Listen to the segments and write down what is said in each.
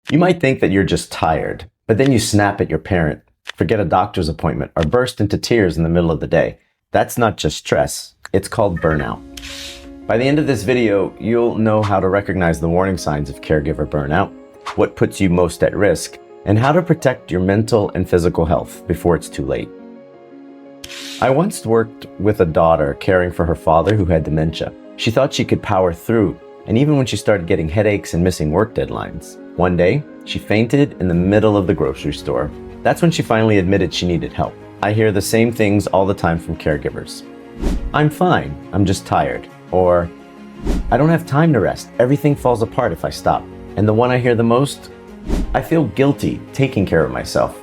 You might think that you're just tired, but then you snap at your parent, forget a doctor's appointment, or burst into tears in the middle of the day. That's not just stress, it's called burnout. By the end of this video, you'll know how to recognize the warning signs of caregiver burnout, what puts you most at risk, and how to protect your mental and physical health before it's too late. I once worked with a daughter caring for her father who had dementia. She thought she could power through, and even when she started getting headaches and missing work deadlines. One day, she fainted in the middle of the grocery store. That's when she finally admitted she needed help. I hear the same things all the time from caregivers. I'm fine, I'm just tired. Or, I don't have time to rest, everything falls apart if I stop. And the one I hear the most, I feel guilty taking care of myself.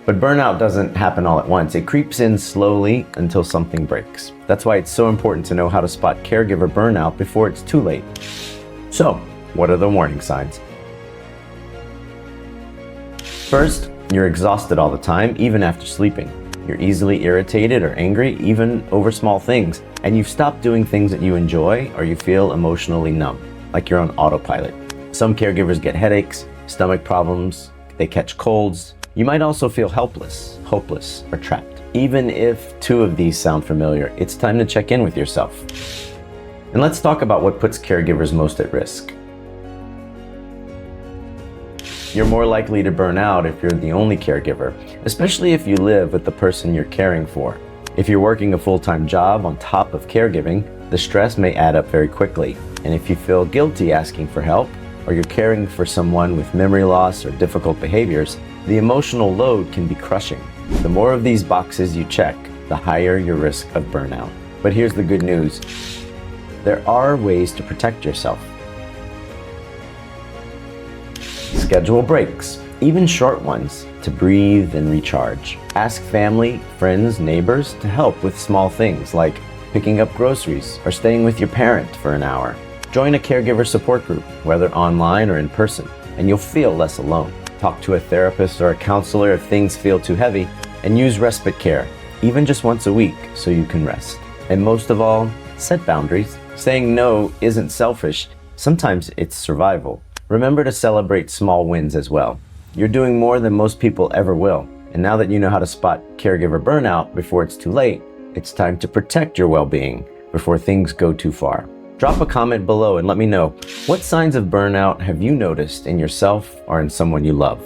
But burnout doesn't happen all at once. It creeps in slowly until something breaks. That's why it's so important to know how to spot caregiver burnout before it's too late. So, what are the warning signs? First, you're exhausted all the time, even after sleeping. You're easily irritated or angry, even over small things. And you've stopped doing things that you enjoy, or you feel emotionally numb, like you're on autopilot. Some caregivers get headaches, stomach problems, they catch colds. You might also feel helpless, hopeless, or trapped. Even if two of these sound familiar, it's time to check in with yourself. And let's talk about what puts caregivers most at risk. You're more likely to burn out if you're the only caregiver, especially if you live with the person you're caring for. If you're working a full-time job on top of caregiving, the stress may add up very quickly. And if you feel guilty asking for help, or you're caring for someone with memory loss or difficult behaviors, the emotional load can be crushing. The more of these boxes you check, the higher your risk of burnout. But here's the good news. There are ways to protect yourself. Schedule breaks, even short ones, to breathe and recharge. Ask family, friends, neighbors to help with small things like picking up groceries or staying with your parent for an hour. Join a caregiver support group, whether online or in person, and you'll feel less alone. Talk to a therapist or a counselor if things feel too heavy, and use respite care, even just once a week, so you can rest. And most of all, set boundaries. Saying no isn't selfish, sometimes it's survival. Remember to celebrate small wins as well. You're doing more than most people ever will. And now that you know how to spot caregiver burnout before it's too late, it's time to protect your well-being before things go too far. Drop a comment below and let me know, what signs of burnout have you noticed in yourself or in someone you love?